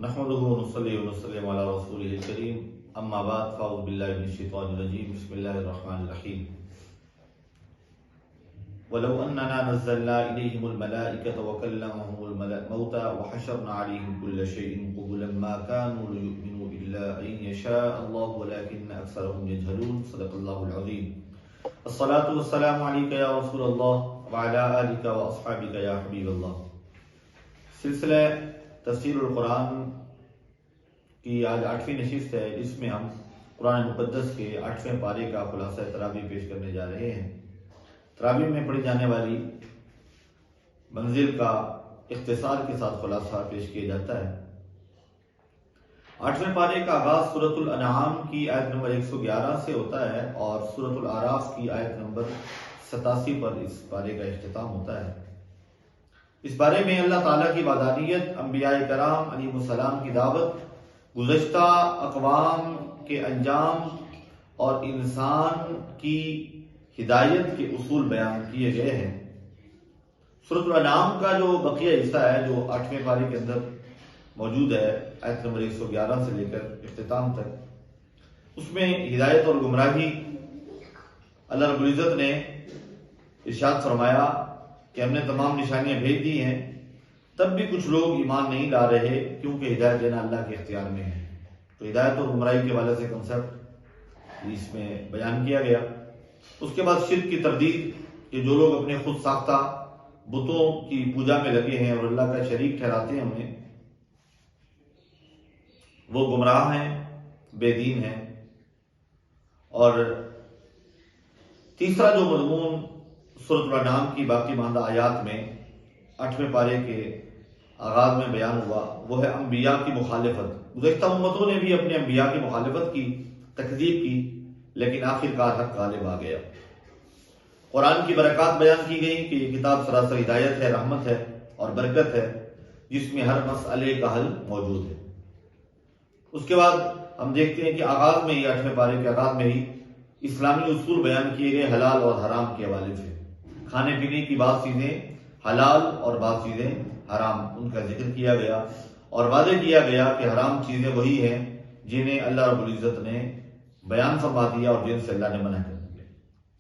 نحمده ونصلي ونسلم على رسوله الكريم اما بعد فاعوذ بالله من الشيطان الرجيم بسم الله الرحمن الرحيم ولو اننا نزلنا اليهم الملائكه وكلمهم الموتى وحشرنا عليهم كل شيء قبلا ما كانوا ليؤمنوا الا ان يشاء الله ولكن اكثرهم يجهلون صدق الله العظيم. الصلاة والسلام عليك يا رسول الله وعلى آلك واصحابك يا حبيب الله. سلسلہ تفسیر القرآن کی آج 8ویں نشست ہے. اس میں ہم قرآن مقدس کے 8ویں پارے کا خلاصہ تراویح پیش کرنے جا رہے ہیں. تراویح میں پڑھی جانے والی منزل کا اختصار کے ساتھ خلاصہ پیش کیا جاتا ہے. 8ویں پارے کا آغاز سورۃ الانعام کی آیت نمبر 111 سے ہوتا ہے اور سورۃ الاعراف کی آیت نمبر 87 پر اس پارے کا اختتام ہوتا ہے. اس بارے میں اللہ تعالیٰ کی وحدانیت، انبیاء کرام علیہ السلام کی دعوت، گزشتہ اقوام کے انجام اور انسان کی ہدایت کے اصول بیان کیے گئے ہیں. سورۃ الانعام کا جو بقیہ حصہ ہے جو 8ویں پارے کے اندر موجود ہے آیت نمبر 111 سے لے کر اختتام تک، اس میں ہدایت اور گمراہی اللہ رب العزت نے ارشاد فرمایا کہ ہم نے تمام نشانیاں بھیج دی ہیں، تب بھی کچھ لوگ ایمان نہیں لا رہے کیونکہ ہدایت دینا اللہ کے اختیار میں ہے. تو ہدایت اور گمراہی کے حوالے سے کنسپٹ اس میں بیان کیا گیا. اس کے بعد شرک کی تردید کہ جو لوگ اپنے خود ساختہ بتوں کی پوجا میں لگے ہیں اور اللہ کا شریک ٹھہراتے ہیں انہیں، وہ گمراہ ہیں، بے دین ہیں. اور تیسرا جو مضمون سورۃ الانعام کی باقی ماندہ آیات میں 8ویں پارے کے آغاز میں بیان ہوا وہ ہے انبیاء کی مخالفت. گزشتہ امتوں نے بھی اپنے انبیاء کی مخالفت کی، تکذیب کی، لیکن آخر کار حق غالب آ گیا. قرآن کی برکات بیان کی گئی کہ یہ کتاب سراسر ہدایت ہے، رحمت ہے اور برکت ہے، جس میں ہر مسئلے کا حل موجود ہے. اس کے بعد ہم دیکھتے ہیں کہ آغاز میں ہی 8ویں پارے کے آغاز میں ہی اسلامی اصول بیان کیے گئے حلال اور حرام کے حوالے سے. کھانے پینے کی بعض چیزیں حلال اور بعض چیزیں حرام، ان کا ذکر کیا گیا اور واضح کیا گیا کہ حرام چیزیں وہی ہیں جنہیں اللہ رب العزت نے بیان فرما دیا اور جن سے اللہ نے منع کر دیا.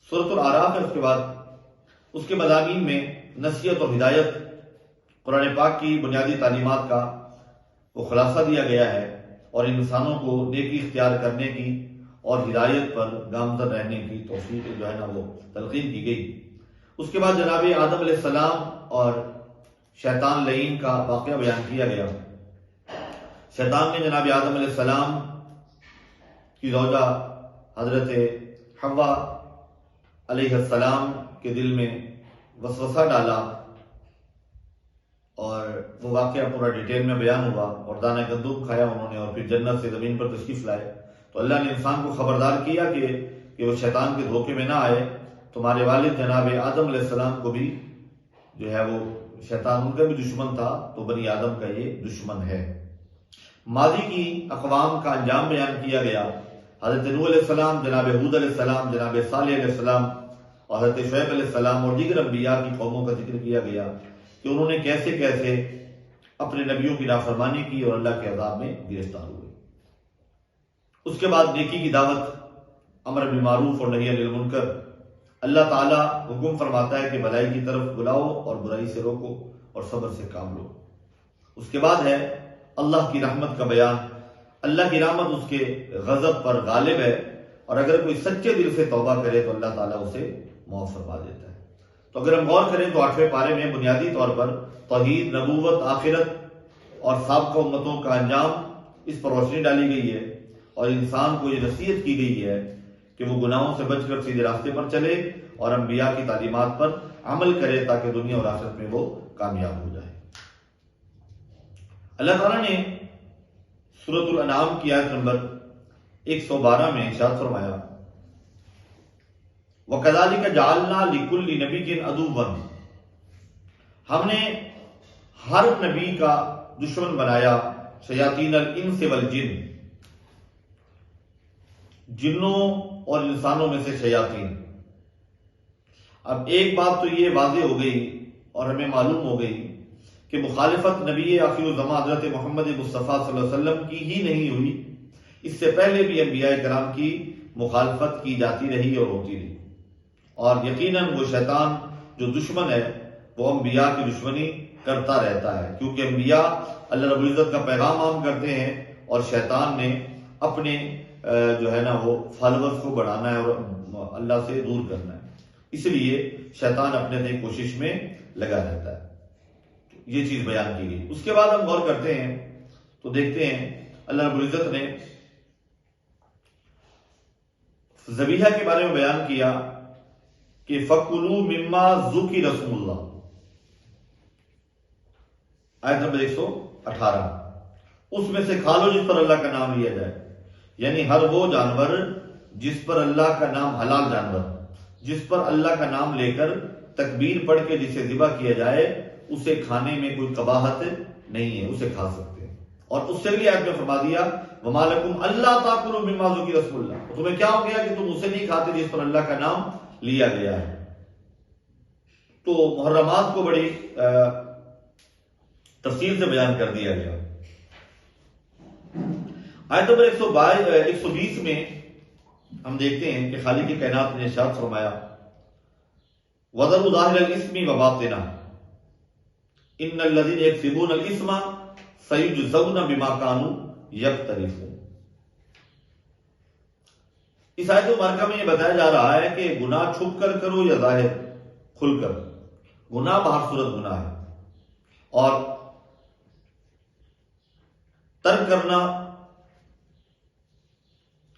سورۃ الاعراف ہے. اس کے بعد اس کے مضامین میں نصیحت اور ہدایت، قرآن پاک کی بنیادی تعلیمات کا وہ خلاصہ دیا گیا ہے اور انسانوں کو نیکی اختیار کرنے کی اور ہدایت پر گامزن رہنے کی توفیق جو ہے نا وہ تلقین کی گئی. اس کے بعد جناب آدم علیہ السلام اور شیطان لعین کا واقعہ بیان کیا گیا. شیطان نے جناب آدم علیہ السلام کی زوجہ حضرت حوا علیہ السلام کے دل میں وسوسہ ڈالا اور وہ واقعہ پورا ڈیٹیل میں بیان ہوا اور دانہ گندم کھایا انہوں نے اور پھر جنت سے زمین پر تشریف لائے. تو اللہ نے انسان کو خبردار کیا کہ وہ شیطان کے دھوکے میں نہ آئے. تمہارے والد جناب آدم علیہ السلام کو بھی جو ہے وہ شیطان ان کا بھی دشمن تھا، تو بنی آدم کا یہ دشمن ہے. ماضی کی اقوام کا انجام بیان کیا گیا. حضرت نوح علیہ السلام، جناب ہود علیہ السلام، جناب صالح علیہ السلام اور حضرت شعیب علیہ السلام اور دیگر انبیاء کی قوموں کا ذکر کیا گیا کہ انہوں نے کیسے کیسے اپنے نبیوں کی نافرمانی کی اور اللہ کے عذاب میں گرفتار ہوئے. اس کے بعد نیکی کی دعوت، امر بالمعروف اور نہی عن المنکر. اللہ تعالیٰ حکم فرماتا ہے کہ بھلائی کی طرف بلاؤ اور برائی سے روکو اور صبر سے کام لو. اس کے بعد ہے اللہ کی رحمت کا بیان. اللہ کی رحمت اس کے غضب پر غالب ہے اور اگر کوئی سچے دل سے توبہ کرے تو اللہ تعالیٰ اسے معاف فرما دیتا ہے. تو اگر ہم غور کریں تو 8ویں پارے میں بنیادی طور پر توحید، نبوت، آخرت اور سابقہ امتوں کا انجام اس پر روشنی ڈالی گئی ہے اور انسان کو یہ نصیحت کی گئی ہے کہ وہ گناہوں سے بچ کر سیدھے راستے پر چلے اور انبیاء کی تعلیمات پر عمل کرے تاکہ دنیا اور آخرت میں وہ کامیاب ہو جائے. اللہ تعالیٰ نے سورۃ الانعام کی آیت نمبر 112 میں ارشاد فرمایا وَكَذَلِكَ جَعَلْنَا لِكُلِّ نَبِيٍّ عَدُوًّا. ہم نے ہر نبی کا دشمن بنایا شیاطین الانس والجن، جنوں اور انسانوں میں سے شیاطین. اب ایک بات تو یہ واضح ہو گئی اور ہمیں معلوم ہو گئی کہ مخالفت نبی آخر الزمان حضرت محمد مصطفیٰ صلی اللہ علیہ وسلم کی ہی نہیں ہوئی، اس سے پہلے بھی انبیاء کرام کی مخالفت کی جاتی رہی اور ہوتی رہی، اور یقیناً وہ شیطان جو دشمن ہے وہ انبیاء کی دشمنی کرتا رہتا ہے، کیونکہ انبیاء اللہ رب العزت کا پیغام عام کرتے ہیں اور شیطان نے اپنے جو ہے نا وہ فالورز کو بڑھانا ہے اور اللہ سے دور کرنا ہے، اس لیے شیطان اپنے نئی کوشش میں لگا رہتا ہے۔ یہ چیز بیان کی گئی۔ اس کے بعد ہم غور کرتے ہیں تو دیکھتے ہیں اللہ رب العزت نے ذبیحہ کے بارے میں بیان کیا کہ فَكُلُوا مِمَّا ذُكِرَ اسْمُ اللَّهِ، آیت نمبر 118، اس میں سے کھا لو جس پر اللہ کا نام لیا جائے، یعنی ہر وہ جانور جس پر اللہ کا نام، حلال جانور جس پر اللہ کا نام لے کر تکبیر پڑھ کے جسے ذبح کیا جائے، اسے کھانے میں کوئی قباحت نہیں ہے، اسے کھا سکتے ہیں۔ اور اس سے بھی آیت میں فرما دیا وَمَا لَكُمْ أَلَّا تَأْكُلُوا مِمَّا ذُكِرَ اسْمُ اللَّهِ، تمہیں کیا ہو گیا کہ تم اسے نہیں کھاتے جس پر اللہ کا نام لیا گیا ہے۔ تو محرمات کو بڑی تفصیل سے بیان کر دیا گیا۔ آیت نمبر 120 میں ہم دیکھتے ہیں کہ خالق کائنات نے ارشاد فرمایا وَذَرُوا ظَاهِرَ الْإِثْمِ وَبَاطِنَهُ إِنَّ الَّذِينَ يَكْسِبُونَ الْإِثْمَ سَيُجْزَوْنَ بِمَا كَانُوا يَقْتَرِفُونَ۔ اس آیت مبارکہ میں یہ بتایا جا رہا ہے کہ گناہ چھپ کر کرو یا ظاہر کھل کر، گناہ بہر صورت گناہ ہے، اور ترک کرنا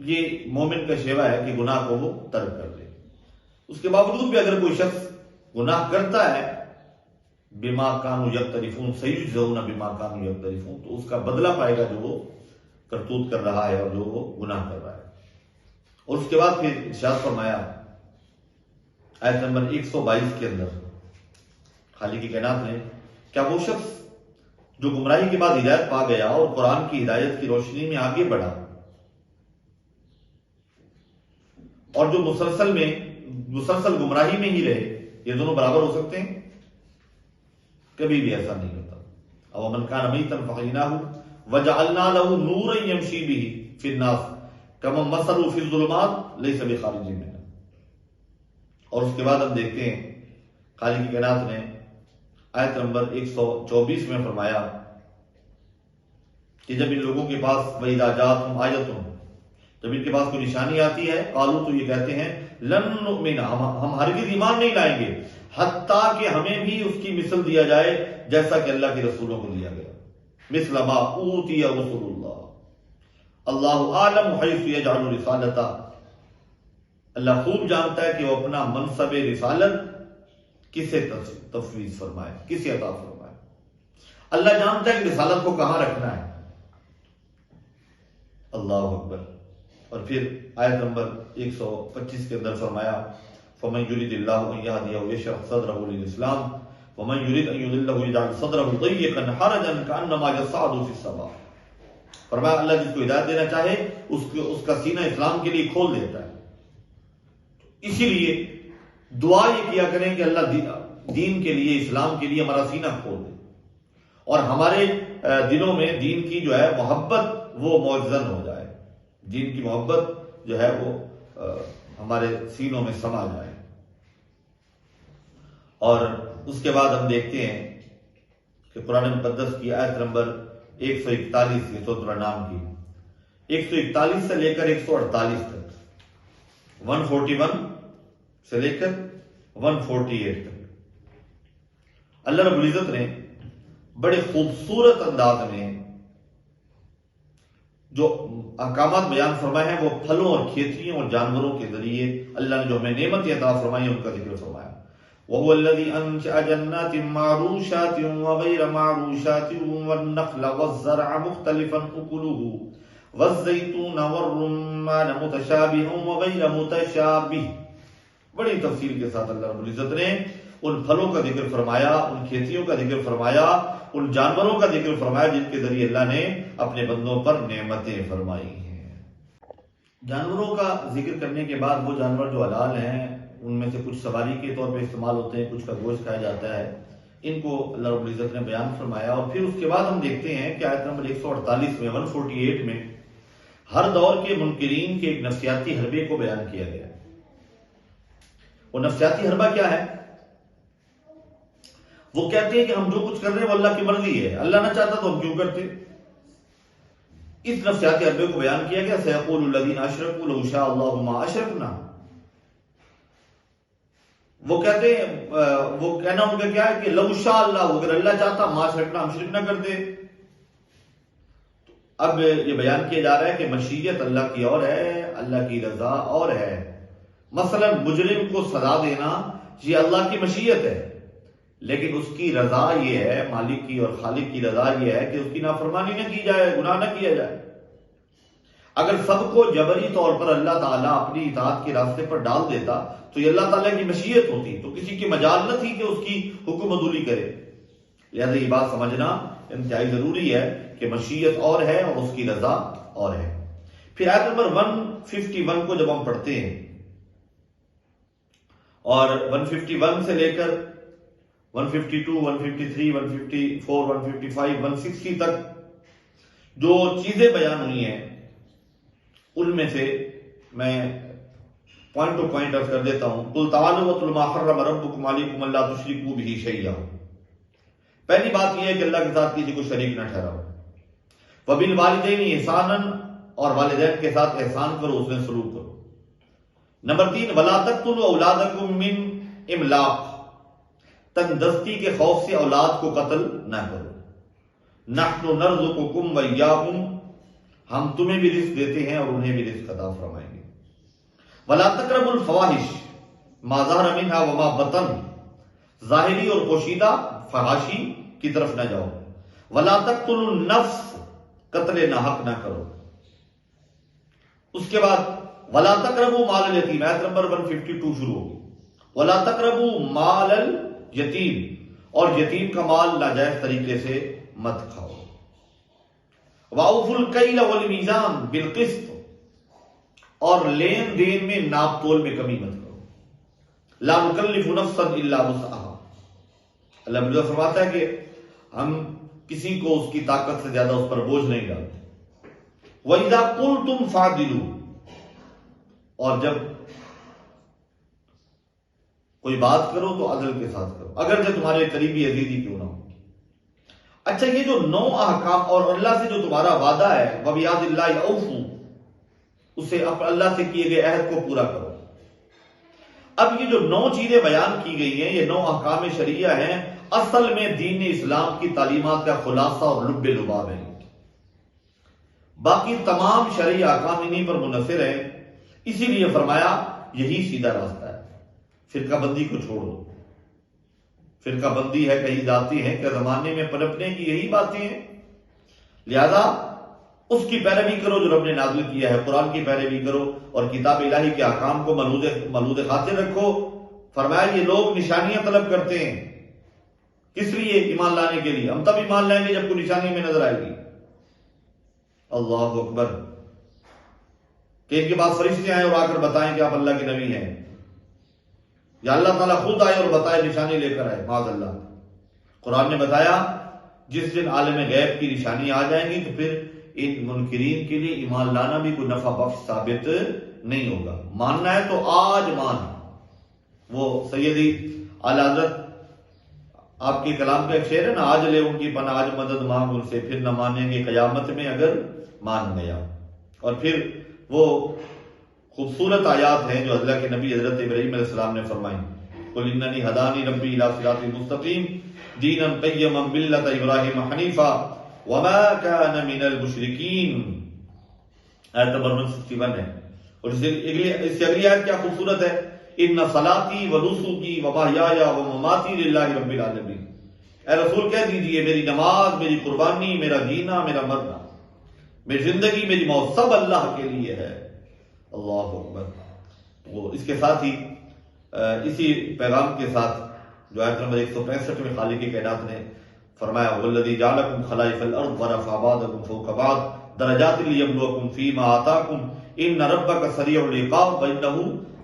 یہ مومن کا شیوا ہے کہ گناہ کو وہ ترک کر دے۔ اس کے باوجود بھی اگر کوئی شخص گناہ کرتا ہے بما کانوا یقترفون، سیجزون بما کانوا یقترفون، تو اس کا بدلہ پائے گا جو وہ کرتوت کر رہا ہے اور جو وہ گناہ کر رہا ہے۔ اور اس کے بعد پھر ارشاد فرمایا آیت نمبر 122 کے اندر خالق کائنات نے، کیا وہ شخص جو گمراہی کے بعد ہدایت پا گیا اور قرآن کی ہدایت کی روشنی میں آگے بڑھا اور جو مسلسل گمراہی میں ہی رہے، یہ دونوں برابر ہو سکتے ہیں؟ کبھی بھی ایسا نہیں ہوتا۔ او من کان میتا فاحیناہ وجعلنا له نورا یمشی به فی الناس کمن مثلہ فی الظلمات لیس بخارج منها۔ اور اس کے بعد ہم دیکھتے ہیں خالق کائنات نے آیت نمبر 124 میں فرمایا کہ جب ان لوگوں کے پاس وَإِذَا جَاءَتْهُمْ آیَةٌ، جب ان کے پاس کوئی نشانی آتی ہے، قالوا تو یہ کہتے ہیں لن نؤمن، ہم ہرگز ایمان نہیں لائیں گے حتیٰ کہ ہمیں بھی اس کی مثل دیا جائے جیسا کہ اللہ کے رسولوں کو دیا گیا، مثل ما اوتی رسول اللہ، اللہ اعلم حیث یجعل رسالتہ، اللہ خوب جانتا ہے کہ وہ اپنا منصب رسالت کسے تفویض فرمائے، کسے عطا فرمائے۔ اللہ جانتا ہے کہ رسالت کو کہاں رکھنا ہے۔ اللہ اکبر۔ اور پھر آیت نمبر 125 کے اندر فرمایا فَمَنْ يُرِدِ اللَّهُ أَنْ يَهْدِيَهُ يَشْرَحْ صَدْرَهُ لِلْإِسْلَامِ وَمَنْ يُرِدْ أَنْ يُضِلَّهُ يَجْعَلْ صَدْرَهُ ضَيِّقًا حَرَجًا كَأَنَّمَا يَصْعَدُ فِي السَّمَاءِ۔ فرمایا اللہ جس کو ہدایت دینا چاہے اس کا سینہ اسلام کے لیے کھول دیتا ہے۔ اسی لیے دعا یہ کیا کریں کہ اللہ دین کے لیے، اسلام کے لیے ہمارا سینہ کھول دے اور ہمارے دلوں میں دین کی جو ہے محبت وہ معزز ہو جائے، دین کی محبت جو ہے وہ ہمارے سینوں میں سما جائے۔ اور اس کے بعد ہم دیکھتے ہیں کہ قرآن مقدس کی آیت نمبر 141 یہ سورۃ الانعام کی 141 سے لے کر 148 تک، 141 سے لے کر 148 تک اللہ رب العزت نے بڑے خوبصورت انداز میں جو احکامات بیان فرمائے ہیں وہ پھلوں اور کھیتیوں اور جانوروں کے ذریعے اللہ نے جو ہمیں نعمتیں عطا فرمائی ہیں ان کا ذکر فرمایا۔ وَهُوَ الَّذِي أَنشَأَ جَنَّاتٍ مَّعْرُوشَاتٍ وَغَيْرَ مَّعْرُوشَاتٍ وَالنَّخْلَ وَالزَّرْعَ مُخْتَلِفًا أُكُلُهُ وَالزَّيْتُونَ وَالرُّمَّانَ مُتَشَابِهًا وَغَيْرَ مُتَشَابِهٍ۔ بڑی تفصیل کے ساتھ اللہ رب العزت نے ان پھلوں کا ذکر فرمایا، ان کھیتیوں کا ذکر فرمایا، ان جانوروں کا ذکر فرمایا جن کے ذریعے اللہ نے اپنے بندوں پر نعمتیں فرمائی ہیں۔ جانوروں کا ذکر کرنے کے بعد وہ جانور جو حلال ہیں ان میں سے کچھ سواری کے طور پہ استعمال ہوتے ہیں، کچھ کا گوشت کھایا جاتا ہے، ان کو اللہ رب العزت نے بیان فرمایا. اور پھر اس کے بعد ہم دیکھتے ہیں کہ آیت نمبر 148 میں 148 میں ہر دور کے منکرین کے ایک نفسیاتی حربے کو بیان کیا گیا. وہ نفسیاتی حربہ کیا ہے؟ وہ کہتے ہیں کہ ہم جو کچھ کر رہے ہیں وہ اللہ کی مرضی ہے، اللہ نہ چاہتا تو ہم کیوں کرتے. اس نفسیاتی حربے کو بیان کیا گیا. سیقول الذین اشرکوا لو شاء اللہ ما اشرکنا. وہ کہتے ہیں، وہ کہنا ان کا کیا ہے کہ لو شاء اللہ، اگر اللہ چاہتا ما اشرکنا، ہم شرک نہ کرتے. اب یہ بیان کیا جا رہا ہے کہ مشیت اللہ کی اور ہے، اللہ کی رضا اور ہے. مثلا مجرم کو سزا دینا یہ اللہ کی مشیت ہے، لیکن اس کی رضا یہ ہے، مالک کی اور خالق کی رضا یہ ہے کہ اس کی نافرمانی نہ کی جائے، گناہ نہ کیا جائے. اگر سب کو جبری طور پر اللہ تعالیٰ اپنی اطاعت کے راستے پر ڈال دیتا تو یہ اللہ تعالیٰ کی مشیت ہوتی، تو کسی کی مجال نہ تھی کہ اس کی حکم عدولی کرے. لہذا یہ بات سمجھنا انتہائی ضروری ہے کہ مشیت اور ہے اور اس کی رضا اور ہے. پھر آیت نمبر 151 کو جب ہم پڑھتے ہیں اور 151 سے لے کر 152 153 154 155 160 تک جو چیزیں بیان ہوئی ہیں ان میں سے میں پوائنٹ ٹو پوائنٹ عرض کر دیتا ہوں. قل تعالوا واتلوا ما حرم ربكم عليكم الا تشركوا به شيئا. پہلی بات یہ ہے کہ اللہ کے ساتھ کسی کو شریک نہ ٹھہراؤ. وبالوالدین احسانا، اور والدین کے ساتھ احسان کرو، اس میں سلوک کرو. نمبر 3 ولا تقتلوا اولادکم من املاق، تنگ دستی کے خوف سے اولاد کو قتل نہ کرو. نحن نرزقکم وإیاہم، ہم تمہیں بھی رزق دیتے ہیں اور انہیں بھی رزق عطا فرمائیں گے. ولا تقربوا الفواحش ما ظہر منها وما بطن، ظاہری اور پوشیدہ فحاشی کی طرف نہ جاؤ. ولا تقتلوا النفس، قتل ناحق نہ کرو. اس کے بعد ولا تقربوا مال الیتیم، آیت نمبر 152 شروع ہوگی. ولا تقربوا مال الیتیم، اور یتیم کا مال ناجائز طریقے سے مت کھاؤ. وَأَوْفُوا الْكَيْلَ وَالْمِيزَانَ بِالْقِسْطِ، اور لین دین میں ناپ تول میں کمی مت کرو. لَا نُكَلِّفُ نَفْسًا إِلَّا وُسْعَهَا، اللہ تعالیٰ فرماتا ہے کہ ہم کسی کو اس کی طاقت سے زیادہ اس پر بوجھ نہیں ڈالتے. وَإِذَا قُلْتُمْ فَعْدِلُوا، اور جب کوئی بات کرو تو عدل کے ساتھ کرو، اگرچہ تمہارے قریبی عزیزی کیوں نہ ہو. اچھا، یہ جو 9 احکام اور اللہ سے جو تمہارا وعدہ ہے وَبِعَهْدِ اللَّهِ أَوْفُوا، اسے اللہ سے کیے گئے عہد کو پورا کرو. اب یہ جو 9 چیزیں بیان کی گئی ہیں، یہ 9 احکام شرعیہ ہیں، اصل میں دین اسلام کی تعلیمات کا خلاصہ اور لب لباب ہے. باقی تمام شرعی احکام انہی پر منحصر ہیں. اسی لیے فرمایا یہی سیدھا راستہ ہے. فرقہ بندی کو چھوڑ دو. فرقہ بندی ہے کہیں ذاتی ہے کہ زمانے میں پنپنے کی یہی باتیں ہیں. لہذا اس کی پیروی کرو جو رب نے نازل کیا ہے، قرآن کی پیروی کرو اور کتاب الہی کے احکام کو ملحوظ خاطر رکھو. فرمایا یہ لوگ نشانیاں طلب کرتے ہیں، کس لیے؟ ایمان لانے کے لیے. ہم تب ایمان لائیں گے جب کوئی نشانی میں نظر آئے گی. اللہ اکبر، کہ ان کے پاس فرشتے آئے اور آ کر بتائیں کہ آپ اللہ کے نبی ہیں، یا اللہ تعالیٰ خود آئے اور بتائے، نشانی لے کر آئے. معاذ اللہ. قرآن نے بتایا جس دن عالم غیب کی نشانی آ جائیں گی تو پھر ان منکرین کے لیے ایمان لانا بھی کوئی نفع بخش ثابت نہیں ہوگا. ماننا ہے تو آج مان. وہ سیدی اعلیٰ حضرت آپ کے کلام کا ایک شعر ہے نا، آج لے ان کی پناہ، آج مدد مانگ ان سے، پھر نہ مانیں گے قیامت میں اگر مان گیا. اور پھر وہ خوبصورت آیات ہیں جو اللہ کے نبی حضرت ابراہیم علیہ السلام نے فرمائی. قل اننی ہدانی ربی الی صراط مستقیم دینا قیما ملۃ ابراہیم حنیفا وما کان من المشرکین. آیت نمبر 161 ہے. اور اس سے اگلی آیت کیا خوبصورت ہے، ان صلاتی و نسکی و محیای و مماتی للہ رب العالمین. اے رسول کہہ دیجئے میری نماز، میری قربانی، میرا جینا، میرا مرنا، میری زندگی، میری موت سب اللہ کے لیے ہے. اللہ اکبر. وہ اس کے ساتھ ہی اسی پیغام کے ساتھ جو آیت نمبر 165 میں خالق کائنات نے فرمایا والذی جعلکم خلائف الارض ورفع بعضکم فوق بعض درجات لیبلوکم فیما آتاکم ان ربک سریع العقاب وانہ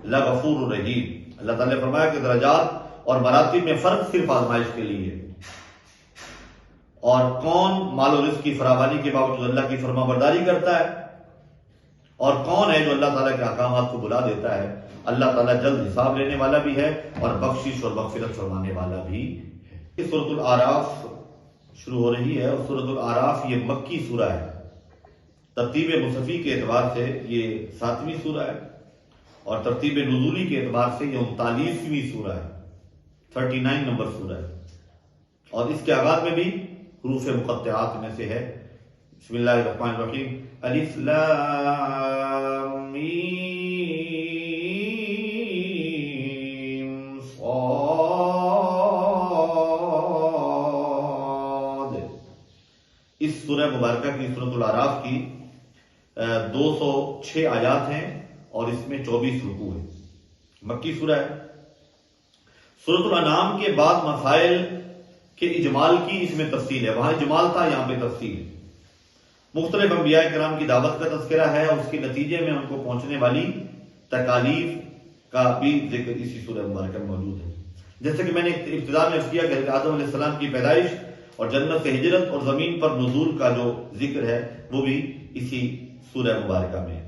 لغفور رحیم. اللہ تعالیٰ نے فرمایا کہ درجات اور مراتب میں فرق صرف آزمائش کے لیے ہے. اور کون مال و رزق کی فراوانی کے باوجود اللہ کی فرما برداری کرتا ہے، اور کون ہے جو اللہ تعالیٰ کے احکامات کو بلا دیتا ہے۔ اللہ تعالیٰ جلد حساب لینے والا بھی ہے اور بخشش اور مغفرت فرمانے والا بھی ہے۔ سورۃ الاعراف شروع ہو رہی ہے، اور سورۃ الاعراف یہ مکی سورہ ہے، ترتیب مصحفی کے اعتبار سے یہ 7ویں سورہ ہے، اور ترتیب نزولی کے اعتبار سے یہ 39ویں سورہ ہے، 39 نمبر سورہ ہے، اور اس کے آغاز میں بھی حروف مقطعات میں سے ہے۔ بسم اللہ الرحمن الرحیم، الف لام میم صاد۔ اس سورہ مبارکہ کی سورۃ الاعراف کی 206 آیات ہیں اور اس میں 24 رکوع ہیں، مکی سورہ ہے۔ سورۃ الانعام کے بعد مسائل کے اجمال کی اس میں تفصیل ہے، وہاں اجمال تھا، یہاں پہ تفصیل ہے۔ مختلف انبیاء کرام کی دعوت کا تذکرہ ہے اور اس کے نتیجے میں ان کو پہنچنے والی تکالیف کا بھی ذکر اسی سورہ مبارکہ میں موجود ہے۔ جیسے کہ میں نے ابتدا میں عرض کیا کہ آدم علیہ السلام کی پیدائش اور جنت سے ہجرت اور زمین پر نزول کا جو ذکر ہے وہ بھی اسی سورہ مبارکہ میں ہے۔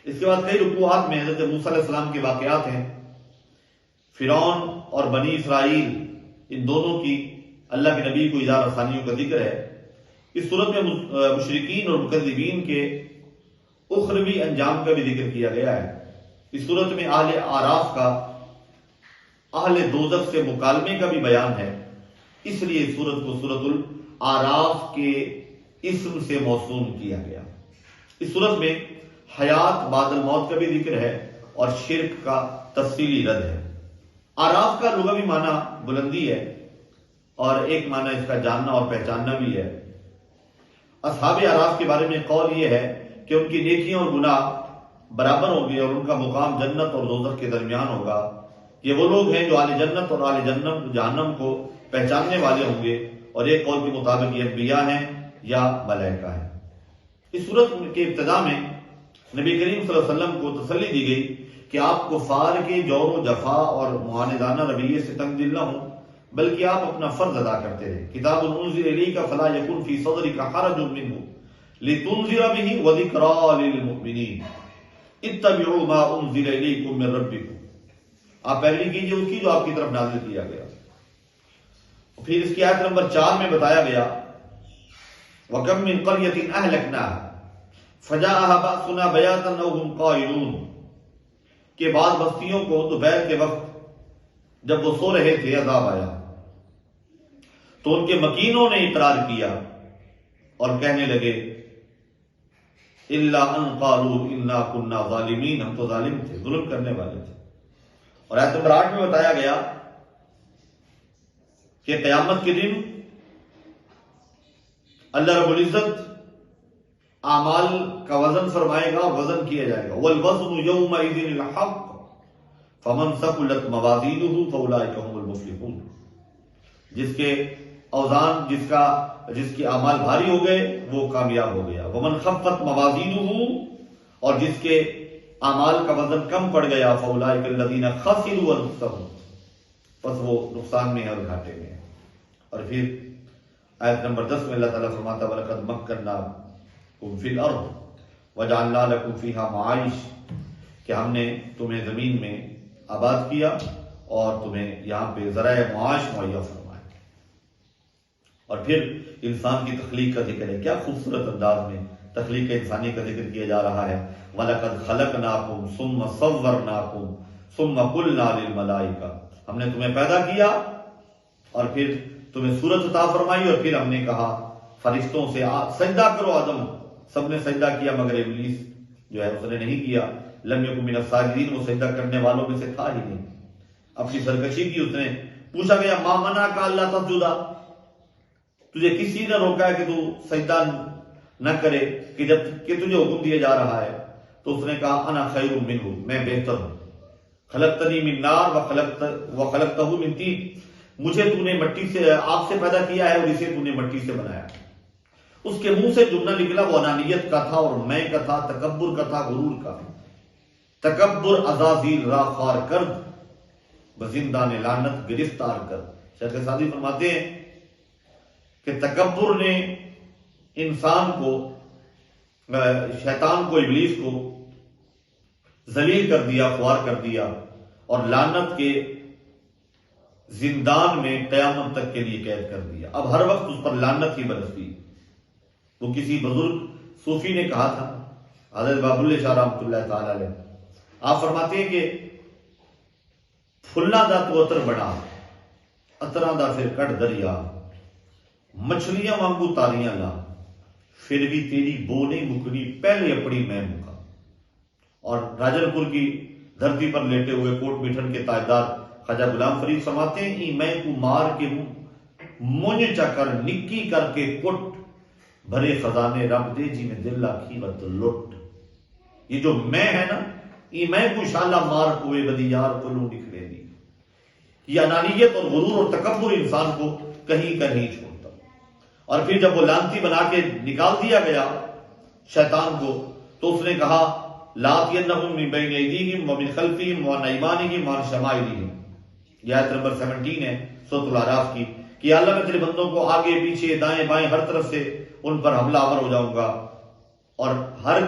اس کے بعد کئی رکوعات میں حضرت موسیٰ علیہ السلام کے واقعات ہیں، فرعون اور بنی اسرائیل ان دونوں کی اللہ کے نبی کو ایذا رسانیوں کا ذکر ہے۔ اس صورت میں مشرکین اور مکذبین کے اخروی انجام کا بھی ذکر کیا گیا ہے۔ اس صورت میں اہل اعراف کا اہل دوزخ سے مکالمے کا بھی بیان ہے، اس لیے اس صورت کو سورۃ الاعراف کے اسم سے موسوم کیا گیا۔ اس صورت میں حیات بعد الموت کا بھی ذکر ہے اور شرک کا تفصیلی رد ہے۔ اعراف کا لغوی معنی بلندی ہے اور ایک معنی اس کا جاننا اور پہچاننا بھی ہے۔ اصحاب اعراف کے بارے میں قول یہ ہے کہ ان کی نیکیاں اور گناہ برابر ہوں گے اور ان کا مقام جنت اور دوزخ کے درمیان ہوگا۔ یہ وہ لوگ ہیں جو اہل جنت اور اہل جہنم کو پہچاننے والے ہوں گے، اور ایک قول کے مطابق یہ انبیاء ہیں یا ملائکہ ہیں۔ اس صورت کے ابتدا میں نبی کریم صلی اللہ علیہ وسلم کو تسلی دی گئی کہ آپ کفار کے جور و جفا اور معاندانہ رویے سے تنگ دل نہ ہوں، بلکہ آپ اپنا فرض ادا کرتے رہے۔ کتاب انزل الیک فلا یکن فی صدرک حرج منہ لتنذر بہ وذکری للمؤمنین اتبعوا ما انزل الیکم من ربکم۔ آپ پیروی کیجئے اس کی جو آپ کی طرف نازل کیا گیا۔ پھر اس کی آیت نمبر 4 میں بتایا گیا وَكَمْ مِنْ قَرْيَةٍ أَهْلَكْنَاهَا فَجَاءَهَا بَأْسُنَا بَيَاتًا أَوْ هُمْ قَائِلُونَ کہ بعض بستیوں کو دوپہر کے وقت جب وہ سو رہے تھے عذاب آیا تو ان کے مکینوں نے اقرار کیا اور کہنے لگے إِلَّا أَنْ قَالُوا إِنَّا كُنَّا ظَالِمِينَ، ہم تو ظالم تھے، ظلم کرنے والے تھے۔ اور آیت نمبر 8 میں بتایا گیا کہ قیامت کے دن اللہ رب العزت اعمال کا وزن فرمائے گا اور وزن کیا جائے گا۔ وَالْوَزْنُ يَوْمَئِذٍ الْحَقُّ فَمَنْ ثَقُلَتْ مَوَازِينُهُ فَأُولَئِكَ هُمُ الْمُفْلِحُونَ، جس کے اوزان جس کے اعمال بھاری ہو گئے وہ کامیاب ہو گیا۔ وَمَنْ خَفَّتْ مَوَازِينُهُ، اور جس کے اعمال کا وزن کم پڑ گیا فَأُولَئِكَ الَّذِينَ خَسِرُوا أَنفُسَهُمْ، پس وہ نقصان میں اور گھاٹے میں ہے۔ اور پھر آیت نمبر 10 میں اللہ تعالیٰ فرماتا ہے وَلَقَدْ مَكَّنَّاكُمْ فِي الْأَرْضِ وَجَعَلْنَا لَكُمْ فِيهَا مَعَائِشَ، کہ ہم نے تمہیں زمین میں آباد کیا اور تمہیں یہاں پہ ذرائع معاش مہیا فرمایا۔ اور پھر انسان کی تخلیق کا ذکر ہے، کیا خوبصورت انداز میں تخلیق انسانی کا ذکر کیا جا رہا ہے۔ وَلَقَدْ خَلَقْنَاكُمْ ثُمَّ صَوَّرْنَاكُمْ ثُمَّ قُلْنَا لِلْمَلَائِكَةِ، ہم نے تمہیں پیدا کیا اور پھر تمہیں صورت عطا فرمائی اور پھر ہم نے کہا فرشتوں سے سجدہ کرو آدم، سب نے سجدہ کیا مگر ابلیس جو ہے اس نے نہیں کیا۔ لم یکن من الساجدین، وہ سجدہ کرنے والوں میں سے تھا ہی نہیں، اپنی سرکشی کی۔ اس نے پوچھا گیا ما منعک الا تسجد، تجھے کسی نے روکا ہے کہ تو سجدہ نہ کرے کہ جب کہ تجھے حکم دیا جا رہا ہے؟ تو اس نے کہا انا خیر منہ، میں بہتر ہوں، خلقتنی من نار وخلقتہ من طین، مجھے تو نے مٹی سے آگ سے پیدا کیا ہے اور اسے تو نے مٹی سے بنایا۔ اس کے منہ سے جملہ نکلا وہ انانیت کا تھا اور میں کا تھا، تکبر کا تھا، غرور کا۔ تکبر عزازیل را خوار کرد، بزندان لعنت گرفتار کر۔ شیخ سعدی فرماتے ہیں کہ تکبر نے انسان کو، شیطان کو، ابلیس کو ذلیل کر دیا، خوار کر دیا، اور لعنت کے زندان میں قیامت تک کے لیے قید کر دیا۔ اب ہر وقت اس پر لعنت ہی برستی۔ وہ کسی بزرگ صوفی نے کہا تھا، حضرت باب اللہ شاہ رحمۃ اللہ تعالی علیہ، آپ فرماتے ہیں کہ پھلا دا تو اتر بڑا، اترا دا پھر کٹ دریا، مچھلیاں وانگو تاریاں لا، پھر بھی تیری بو نہیں مکنی، پہلے اپنی میں مکا۔ اور راجن پور کی دھرتی پر لیٹے ہوئے کوٹ میٹھن کے تاجدار خواجہ غلام فرید فرماتے ہیں، ای میں کو مار کے مونج چکر نکی کر کے کٹ، بھرے خزانے رب دے جی میں دل آکھی وت لٹ۔ یہ جو میں ہے نا، ای میں کو شالا مار کوئے بدی یار کلو نکلے دی۔ یہ انانیت اور غرور اور تکبر انسان کو کہیں کا نہیں چھوڑتا۔ اور پھر جب وہ لعنتی بنا کے نکال دیا گیا شیطان کو، تو اس نے کہا لَآتِيَنَّهُم مِّن بَيْنِ أَيْدِيهِمْ وَمِنْ خَلْفِهِمْ وَعَنْ أَيْمَانِهِمْ وَعَنْ شَمَائِلِهِمْ۔ یہ آیت نمبر 17 ہے سورۃ الاعراف کی، کہ اللہ میں تیرے بندوں کو آگے پیچھے دائیں بائیں ہر طرف سے ان پر حملہ آور ہو جاؤں گا، اور ہر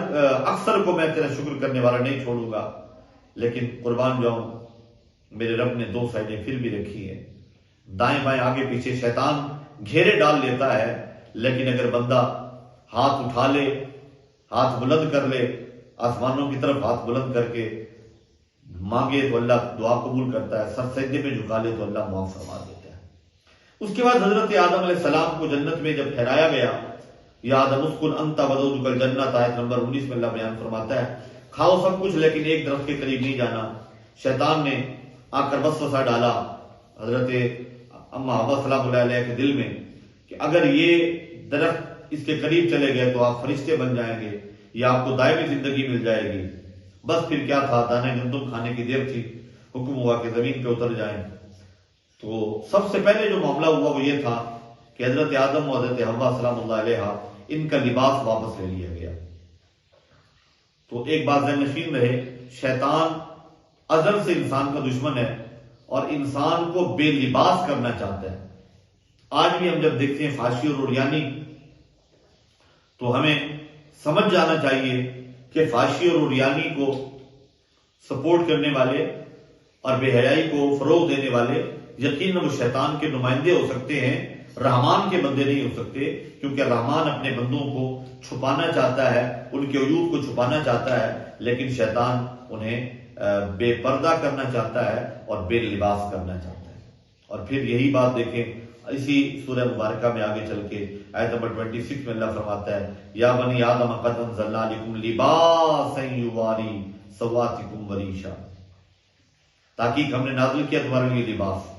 اکثر کو میں تیرا شکر کرنے والا نہیں چھوڑوں گا۔ لیکن قربان جاؤں، میرے رب نے دو سائڈیں پھر بھی رکھی ہیں، دائیں بائیں آگے پیچھے شیطان گھیرے ڈال لیتا ہے، لیکن اگر بندہ ہاتھ اٹھا لے، ہاتھ بلند کر لے، آسمانوں کی طرف ہاتھ بلند کر کے مانگے تو اللہ دعا قبول کرتا ہے، سر سجدے پہ جھکا لے تو اللہ معاف فرما دیتا ہے۔ اس کے بعد حضرت آدم علیہ السلام کو جنت میں جب ٹھہرایا گیا، یا آدم اسکن انت وزوجک الجنت، آیت نمبر 19 میں اللہ بیان فرماتا ہے، کھاؤ سب کچھ لیکن ایک درخت کے قریب نہیں جانا۔ شیطان نے آ کر وسوسہ ڈالا حضرت اما حوا سلام اللہ علیہ کے دل میں کہ اگر یہ درخت اس کے قریب چلے گئے تو آپ فرشتے بن جائیں گے، یا آپ کو دائمی زندگی مل جائے گی۔ بس پھر کیا تھا، دانے گندم کھانے کی دیر تھی، حکم ہوا کہ زمین پہ اتر جائیں۔ تو سب سے پہلے جو معاملہ ہوا وہ یہ تھا کہ حضرت آدم و حضرت حوا سلام اللہ علیہ ان کا لباس واپس لے لیا گیا۔ تو ایک بات ذہن نشین رہے، شیطان ازل سے انسان کا دشمن ہے اور انسان کو بے لباس کرنا چاہتا ہے۔ آج بھی ہم جب دیکھتے ہیں فحاشی اور عریانی، تو ہمیں سمجھ جانا چاہیے کہ فحاشی اور عریانی کو سپورٹ کرنے والے اور بے حیائی کو فروغ دینے والے یقیناً وہ شیطان کے نمائندے ہو سکتے ہیں، رحمان کے بندے نہیں ہو سکتے، کیونکہ رحمان اپنے بندوں کو چھپانا چاہتا ہے، ان کے عیوب کو چھپانا چاہتا ہے، لیکن شیطان انہیں بے پردہ کرنا چاہتا ہے اور بے لباس کرنا چاہتا ہے۔ اور پھر یہی بات دیکھیں اسی سورہ مبارکہ میں آگے چل کے آیت نمبر 26 میں اللہ فرماتا ہے، یا بنی آدم قد انزلنا علیکم لباسا یواری سواتکم وریشا، تاکہ ہم نے نازل کیا تمہارے لیے لباس،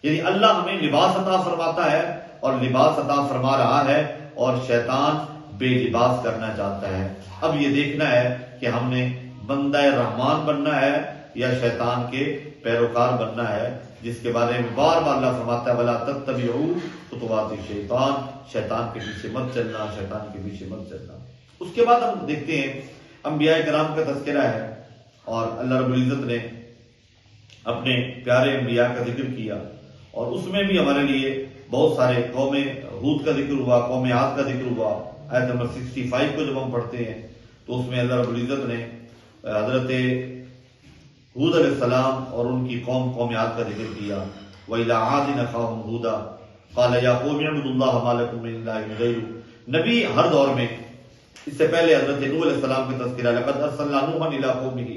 یعنی اللہ ہمیں لباس عطا فرماتا ہے اور لباس عطا فرما رہا ہے، اور شیطان بے لباس کرنا چاہتا ہے۔ اب یہ دیکھنا ہے کہ ہم نے بندہ رحمان بننا ہے یا شیطان کے پیروکار بننا ہے، جس کے بارے میں بار بار اللہ فرماتا ہے وَلَا تَتَّبِعُوا خُطُوَاتِ الشَّيْطَانِ، شیطان کے پیچھے مت چلنا، شیطان کے پیچھے مت چلنا۔ اس کے بعد ہم دیکھتے ہیں انبیاء کرام کا تذکرہ ہے، اور اللہ رب العزت نے اپنے پیارے انبیاء کا ذکر کیا، اور اس میں بھی ہمارے لیے بہت سارے، قوم ہود کا ذکر ہوا، قوم عاد کا ذکر ہوا۔ آیت نمبر 65 کو جب ہم پڑھتے ہیں تو اس میں اللہ رب العزت نے حضرت ہود علیہ السلام اور ان کی قوم عاد کا ذکر کیا۔ وَإِلَىٰ عَادٍ أَخَاهُمْ هُودًا قَالَ يَا قَوْمِ اعْبُدُوا اللَّهَ مَا لَكُم مِّن إِلَٰهٍ غَيْرُهُ۔ نبی ہر دور میں، اس سے پہلے حضرت نوح علیہ السلام کا تذکرہ، لَقَدْ أَرْسَلْنَا نُوحًا إِلَىٰ قَوْمِهِ۔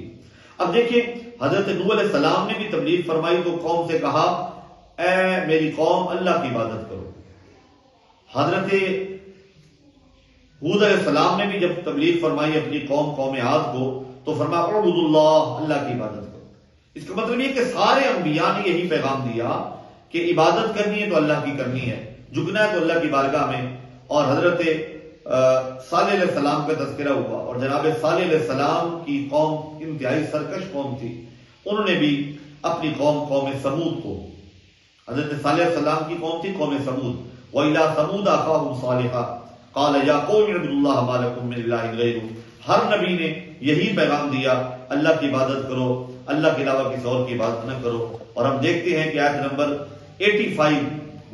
اب دیکھیں حضرت نوح علیہ السلام نے بھی تبلیغ فرمائی تو قوم سے کہا اے میری قوم اللہ کی عبادت کرو۔ حضرت ہود علیہ السلام نے بھی جب تبلیغ فرمائی اپنی قوم عاد کو تو فرمایا اعبدوا اللہ، اللہ کی عبادت کرو۔ اس کا مطلب یہ کہ سارے انبیاء نے یہی پیغام دیا کہ عبادت کرنی ہے تو اللہ کی کرنی ہے، جھکنا ہے تو اللہ کی بارگاہ میں۔ اور حضرت صالح علیہ السلام کا تذکرہ ہوا، اور جناب صالح علیہ السلام کی قوم انتہائی سرکش قوم تھی، انہوں نے بھی اپنی قوم سمود کو، حضرت صالح علیہ السلام کی قوم تھی قوم سمود، وَإِلَىٰ ثَمُودَ أَخَاهُمْ صَالِحًا قَالَ يَا قَوْمِ اعْبُدُوا اللَّهَ مَا لَكُم مِّن إِلَٰهٍ غَيْرُهُ۔ ہر نبی نے یہی پیغام دیا، اللہ کی عبادت کرو، اللہ کے علاوہ کسی اور کی عبادت نہ کرو۔ اور ہم دیکھتے ہیں کہ آیت نمبر 85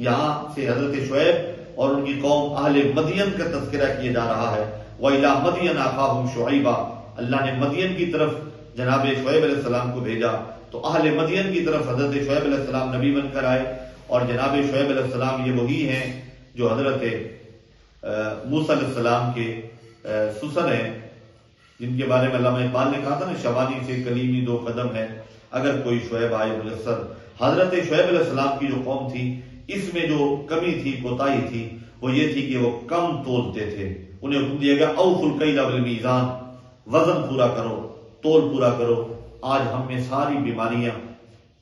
یہاں سے حضرت شعیب اور ان کی قوم اہل مدین کا تذکرہ کیا جا رہا ہے۔ وَإِلَىٰ مَدْيَنَ أَخَاهُمْ شُعَيْبًا، اللہ نے مدین کی طرف جناب شعیب علیہ السلام کو بھیجا، تو اہل مدین کی طرف حضرت شعیب علیہ السلام نبی بن کر آئے، اور جناب شعیب علیہ السلام یہ وہی ہیں جو حضرت موسیٰ علیہ السلام کے سسر ہیں، جن کے بارے میں علامہ اقبال نے کہا تھا نا، شبانی سے کلیمی 2 قدم ہے، اگر کوئی شعیب آئے میسر۔ حضرت شعیب علیہ السلام کی جو قوم تھی، اس میں جو کمی تھی، کوتاہی تھی، وہ یہ تھی کہ وہ کم تولتے تھے۔ انہیں حکم دیا گیا اوفوا الکیل والمیزان، وزن پورا کرو، تول پورا کرو۔ آج ہم میں ساری بیماریاں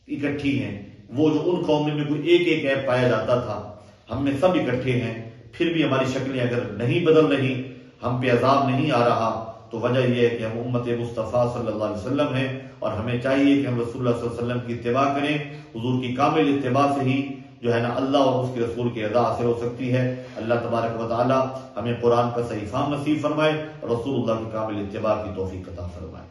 اکٹھی ہیں، وہ جو ان قوموں میں کوئی ایک ایک عیب پایا جاتا تھا، ہم میں سب اکٹھے ہیں، پھر بھی ہماری شکلیں اگر نہیں بدل رہی، ہم پہ عذاب نہیں آ رہا، تو وجہ یہ ہے کہ ہم امت مصطفیٰ صلی اللہ علیہ وسلم ہیں، اور ہمیں چاہیے کہ ہم رسول اللہ صلی اللہ علیہ وسلم کی اتباع کریں۔ حضور کی کامل اتباع سے ہی جو ہے نا اللہ اور اس کے رسول کی رضا حاصل ہو سکتی ہے۔ اللہ تبارک و تعالی ہمیں قرآن کا صحیح فہم نصیب فرمائے، اور رسول اللہ کی کامل اتباع کی توفیق عطا فرمائے۔